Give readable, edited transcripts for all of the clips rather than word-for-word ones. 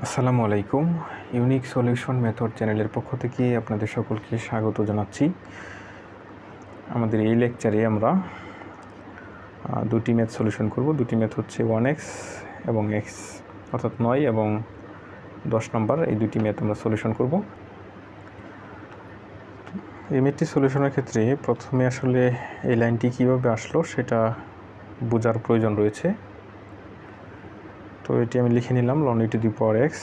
আসসালামু আলাইকুম। Unique solution method চ্যানেলের পক্ষ থেকে আপনাদের সকলকে স্বাগত জানাচ্ছি। আমাদের এই লেকচারে আমরা দুটি ম্যাথ সলিউশন করব। দুটি ম্যাথ হচ্ছে 1x এবং x, অর্থাৎ 9 এবং 10 নম্বর। এই দুটি ম্যাথ আমরা সলিউশন করব। এই ম্যাথটি সলিউশনের ক্ষেত্রে প্রথমে আসলে এই লাইনটি কীভাবে আসলো সেটা বোঝার প্রয়োজন রয়েছে। তো এটি আমি লিখে নিলাম ln e to the power x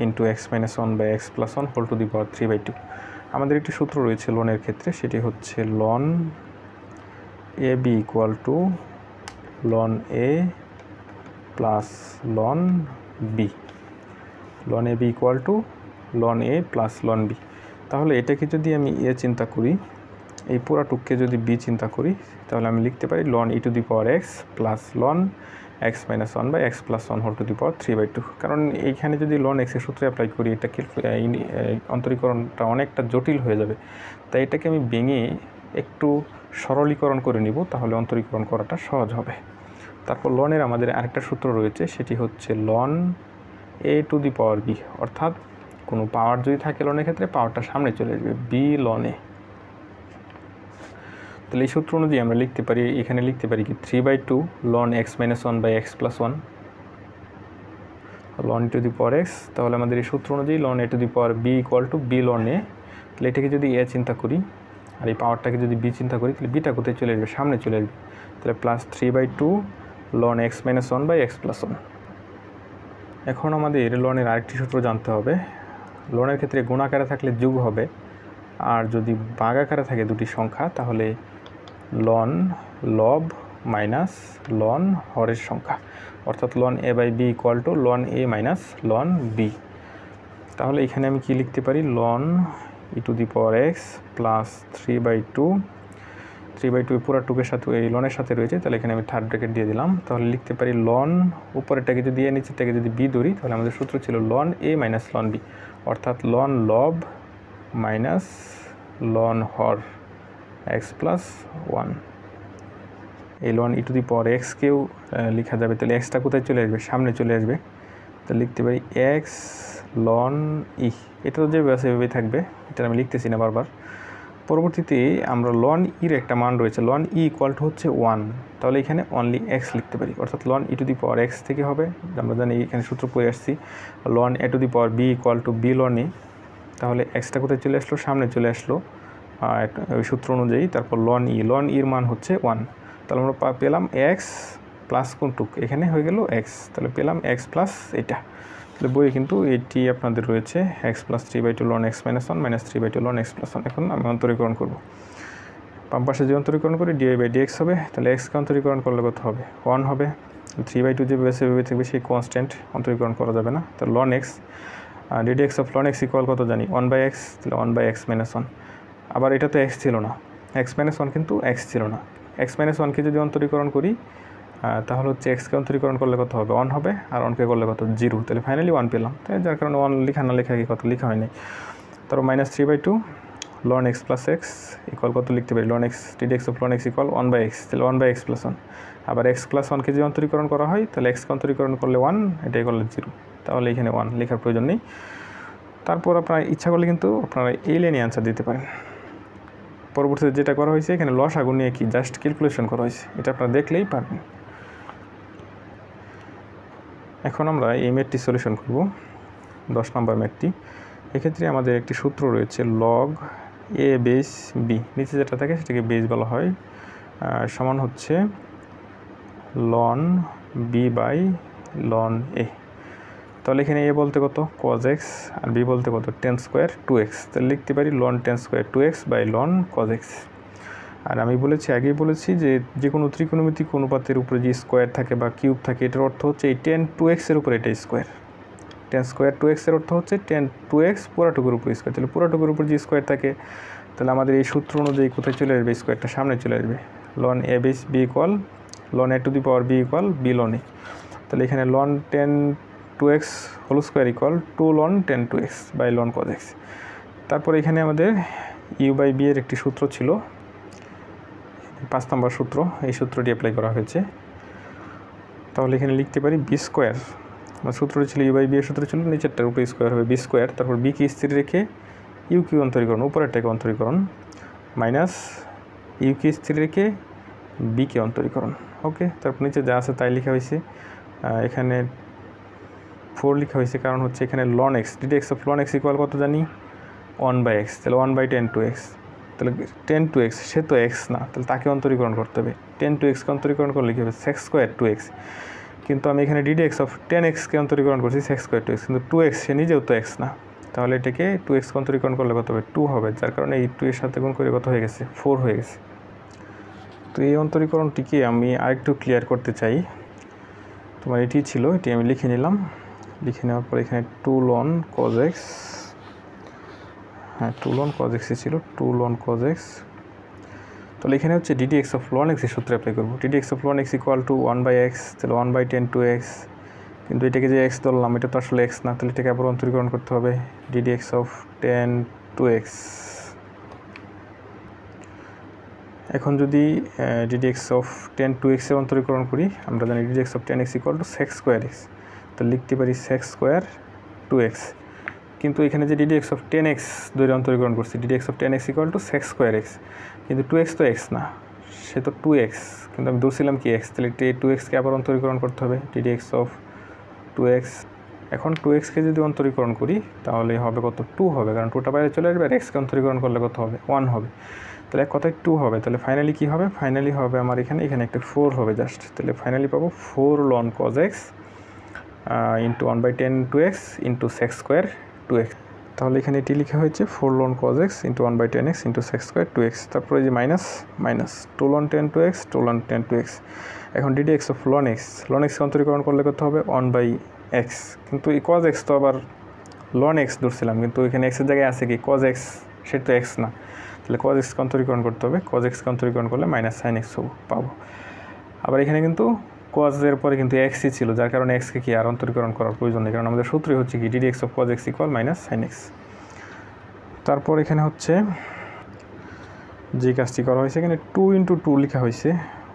into x minus 1 by x plus 1 whole to the power 3/2। আমাদের একটি সূত্র রয়েছে লনের ক্ষেত্রে, সেটি হচ্ছে ln ab equal to ln a plus ln b, ln ab equal to ln a plus ln b। তাহলে এটাকে যদি আমি a চিন্তা করি, এই পুরাটুককে যদি b চিন্তা করি, তাহলে আমি লিখতে পারি ln e to the power x plus ln x minus 1 by x plus 1 whole to the power 3/2। কারণ এইখানে যদি ln x এর সূত্রে অ্যাপ্লাই করি, এটা অন্তরীকরণটা অনেকটা জটিল হয়ে যাবে। তাই এটাকে আমি ভেঙে একটু সরলীকরণ করে নিব, তাহলে অন্তরীকরণ করাটা সহজ হবে। তারপর লনের আমাদের আরেকটা সূত্র রয়েছে, সেটি হচ্ছে ln a to the power b, অর্থাৎ কোনো পাওয়ার যদি থাকে লনের ক্ষেত্রে পাওয়ারটা সামনে চলে আসবে, b ln a। তাহলে এই সূত্র অনুযায়ী আমরা লিখতে পারি, এখানে লিখতে পারি কি 3/2 ln x minus 1 by x plus 1 ln e to the power x। তাহলে আমাদের এই সূত্র অনুযায়ী ln a to the power b equal to b ln a। তাহলে এটাকে যদি a চিন্তা করি আর এই পাওয়ারটাকে যদি b চিন্তা করি, তাহলে বিটা কোথায় চলে আসবে? সামনে চলে আসবে। তাহলে plus 3/2 ln x minus 1 by x plus 1। এখন আমাদের লনের আরেকটি সূত্র জানতে হবে। লনের ক্ষেত্রে গুণ আকারে থাকলে যোগ হবে, আর যদি ভাগ আকারে থাকে দুটি সংখ্যা, তাহলে ln লব মাইনাস ln হরের সংখ্যা, অর্থাৎ ln a by b equal to ln a minus ln b। তাহলে এখানে আমি কি লিখতে পারি? ln e two the power x plus 3/2 পুরো টুকের সাথে এই লনের সাথে রয়েছে, তাহলে এখানে আমি থার্ড ব্র্যাকেট দিয়ে দিলাম। তাহলে লিখতে পারি ln উপরেরটাকে যদি a নিচেরটাকে যদি b ধরি, তাহলে আমাদের সূত্র ছিল ln a minus ln b, অর্থাৎ ln লব মাইনাস ln হর x প্লাস 1। এই ln e two the power x কেও লেখা যাবে, তাহলে xটা কোথায় চলে আসবে? সামনে চলে আসবে। তাহলে লিখতে পারি x ln e। এটা তো যেভাবে আছে এভাবেই থাকবে, এটা আমি লিখতেছি না বারবার। পরবর্তীতে আমরা ln e-র একটা মান রয়েছে, ln e ইকুয়াল টু হচ্ছে 1, তাহলে এখানে অনলি x লিখতে পারি, অর্থাৎ ln e two the power x থেকে হবে, আমরা জানি এখানে সূত্র পড়ে আসছি, ln a to the power b equal two b ln a। তাহলে xটা কোথায় চলে আসলো? সামনে চলে আসলো ওই সূত্র অনুযায়ী। তারপর ln e-র মান হচ্ছে 1, তাহলে আমরা পেলাম x প্লাস কোনটুক, এখানে হয়ে গেল x, তাহলে পেলাম x প্লাস এটা। তাহলে বইয়ে কিন্তু এটি আপনাদের রয়েছে x plus 3/2 ln x minus 1 minus 3/2 ln x plus 1। এখন আমি অন্তরীকরণ করব। বাম পাশে যে অন্তরীকরণ করি dy বাই dx হবে, তাহলে x কে অন্তরীকরণ করলে কত হবে? 1 হবে। 3/2 যে সেভাবে থাকবে, সেই কনস্ট্যান্ট, অন্তরীকরণ করা যাবে না। তাহলে ln x ddx of ln x equal কত জানি? 1/x, তাহলে 1/x minus 1। আবার এটা তো x ছিল না, x minus 1 কিন্তু x ছিল না। x minus 1 কে যদি অন্তরীকরণ করি, তাহলে হচ্ছে x কে অন্তরীকরণ করলে কত হবে? 1 হবে, আর 1 কে করলে কত? 0। তাহলে ফাইনালি 1 পেলাম, তাই যার কারণে 1 লেখা না লেখা কি কত লেখা হয়নি। তারপর minus 3/2 ln x plus x equal কত লিখতে পারি? ln x ddx of ln x equal 1/x, তাহলে 1/x প্লাস 1। আবার x প্লাস 1 কে যদি অন্তরীকরণ করা হয়, তাহলে x কে অন্তরীকরণ করলে 1, এটাই করলে 0, তাহলে এখানে 1 লেখার প্রয়োজন নেই। তারপর আপনারা ইচ্ছা করলে কিন্তু আপনারা এই লাইনে অ্যান্সার দিতে পারেন। পরবর্তীতে যেটা করা হয়েছে, এখানে লসাগু নিয়ে কি জাস্ট ক্যালকুলেশন করা হয়েছে, এটা আপনারা দেখলেই পারবেন। এখন আমরা এই ম্যাথটি সলিউশন করব, 10 নম্বর ম্যাথটি। এক্ষেত্রে আমাদের একটি সূত্র রয়েছে log a বেস b, নিচে যেটা থাকে সেটাকে বেস বলা হয়, সমান হচ্ছে ln b by ln a। তাহলে এখানে a বলতে কত? cos x, আর b বলতে কত? tan square 2x। তাহলে লিখতে পারি ln tan square 2x by ln cos x। আর আমি আগেই বলেছি যে কোনো ত্রিকোণমিতিক অনুপাতের উপরে যে স্কোয়ার থাকে বা কিউব থাকে, এটার অর্থ হচ্ছে এই tan 2x এর উপরে এটা স্কোয়ার। tan স্কোয়ার 2x এর অর্থ হচ্ছে tan 2x পুরাটুকুর উপর স্কোয়ার। তাহলে পুরাটুকুর উপর যে স্কোয়ার থাকে, তাহলে আমাদের এই সূত্র অনুযায়ী কোথায় চলে আসবে? স্কোয়ারটা সামনে চলে আসবে। ln a base b equal ln a to the power b equal b ln a। তাহলে এখানে ln tan 2x whole square equal 2 ln tan 2x by ln cos x। তারপর এখানে আমাদের u বাই b এর একটি সূত্র ছিল, 5 নম্বর সূত্র, এই সূত্রটি অ্যাপ্লাই করা হয়েছে। তাহলে এখানে লিখতে পারি b স্কোয়ার আমার সূত্রটি ছিল u/b এর সূত্র ছিল নিচেরটার উপরে স্কোয়ার হবে বি স্কোয়ার, তারপর বিকে স্থির রেখে ইউকে অন্তরীকরণ, উপরেরটাকে অন্তরীকরণ, মাইনাস ইউকে স্থির রেখে বিকে অন্তরীকরণ। ওকে, তারপর নিচে যা আছে তাই লেখা হয়েছে। এখানে 4 লেখা হয়েছে, কারণ হচ্ছে এখানে ln x, ddx of ln x equal কত জানি 1/x, তাহলে 1/10 x, তাহলে 10 to x, সে তো x না, তাহলে তাকে অন্তরীকরণ করতে হবে। 10 to x কে অন্তরীকরণ করলে কী হবে sec স্কোয়ার 2x, কিন্তু আমি এখানে ddx অফ 10x কে অন্তরীকরণ করছি sec স্কোয়ার 2x, কিন্তু 2x সে নিজেও তো x না, তাহলে এটাকে 2x কে অন্তরীকরণ করলে কত হবে 2 হবে, যার কারণে এই 2 এর সাথে গুণ করে কত হয়ে গেছে 4 হয়ে গেছে। তো এই অন্তরীকরণটিকে আমি আরেকটু ক্লিয়ার করতে চাই। তোমার এটি ছিল, এটি আমি লিখে নিলাম, লিখে নেওয়ার পর এখানে 2 ln cos x, হ্যাঁ 2 ln cos x ছিল, 2 ln cos x, তাহলে এখানে হচ্ছে ddx অফ ln x এর সূত্র অ্যাপ্লাই করবো। ddx of ln x equal to 1/x, তাহলে 1/10 to x, কিন্তু এটাকে যে x ধরলাম এটা তো আসলে x না, তাহলে এটাকে আবার অন্তরীকরণ করতে হবে ddx অফ 10 to x। এখন যদি ddx অফ 10 to x এর অন্তরীকরণ করি, আমরা জানি ddx of 10x equal to sec square x, তাহলে লিখতে পারি sec স্কোয়ার 2x, কিন্তু এখানে যে ddx অফ 10x ধরে অন্তরীকরণ করছি, ddx of 10x equal to sec square x, কিন্তু 2x তো x না, সে তো 2x, কিন্তু আমি ধরছিলাম কি x, তাহলে 2xকে আবার অন্তরীকরণ করতে হবে ddx অফ 2x। এখন 2xকে যদি অন্তরীকরণ করি তাহলে হবে কত 2 হবে, কারণ 2টা বাইরে চলে আসবে, আর xকে অন্তরীকরণ করলে কত হবে 1 হবে, তাহলে এক কথায় 2 হবে। তাহলে ফাইনালি কী হবে, ফাইনালি হবে আমার এখানে একটা 4 হবে জাস্ট, তাহলে ফাইনালি পাবো 4 ln cos x into 1/10 to x into sec square 2x, তাহলে এখানে এটি লেখা হয়েছে 4 ln cos x into 1/10x into sec square 2x, তারপরে যে minus minus 2 ln 10 to x 2 ln 10 to x। এখন ddx of ln x, ln x অন্তরীকরণ করলে কত হবে 1/x, কিন্তু এই cos x তো আবার ln x ধরছিলাম, কিন্তু এখানে x এর জায়গায় আছে কি cos x, সেটা তো x না, তাহলে cos x অন্তরীকরণ করতে হবে, cos x অন্তরীকরণ করলে মাইনাস sin x পাবো। আবার এখানে কিন্তু cos এর পরে কিন্তু x ই ছিল, যার কারণে x কে কি আর অন্তরীকরণ করার প্রয়োজন নেই, কারণ আমাদের সূত্রই হচ্ছে কি ddx of cos x equal minus sin x। তারপর এখানে হচ্ছে যে কাজটি করা হয়েছে, এখানে 2 × 2 লেখা হয়েছে,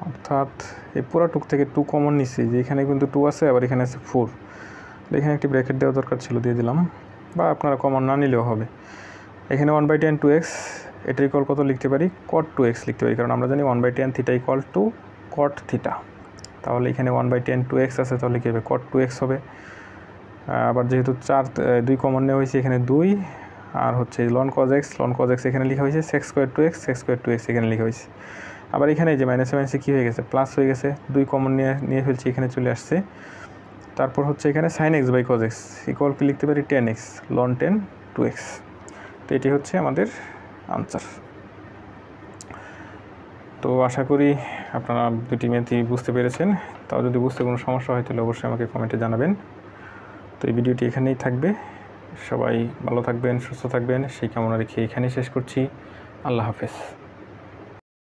অর্থাৎ এই পুরো টুক থেকে 2 কমন নিচ্ছি, যে এখানে কিন্তু 2 আছে, আবার এখানে আছে 4, এখানে একটি ব্র্যাকেট দেওয়া দরকার ছিল, দিয়ে দিলাম, বা আপনারা কমন না নিলেও হবে। এখানে 1/10 to x, এটা ইকুয়াল কত লিখতে পারি cot 2x লিখতে পারি, কারণ আমরা জানি 1/10 theta equal to cot theta, তাহলে এখানে 1/10 to x আছে, তাহলে কী হবে cot 2x হবে। আবার যেহেতু 2 কমন নেওয়া হয়েছে, এখানে 2, আর হচ্ছে ln cos x এখানে লেখা হয়েছে sec square 2x, sec square 2x এখানে লেখা হয়েছে। আবার এখানে যে মাইনাসে মাইনাসে কী হয়ে গেছে প্লাস হয়ে গেছে, 2 কমন নিয়ে ফেলছি, এখানে চলে আসছে। তারপর হচ্ছে এখানে sin x by cos x equal কি লিখতে পারি 10x ln 10 to x, তো এটি হচ্ছে আমাদের আনসার। তো আশা করি আপনারা দুটি ম্যাথই বুঝতে পেরেছেন, তাও যদি বুঝতে কোনো সমস্যা হয় তাহলে অবশ্যই আমাকে কমেন্টে জানাবেন। তো এই ভিডিওটি এখানেই থাকবে, সবাই ভালো থাকবেন, সুস্থ থাকবেন, সেই কামনা রেখে এখানেই শেষ করছি। আল্লাহ হাফেজ।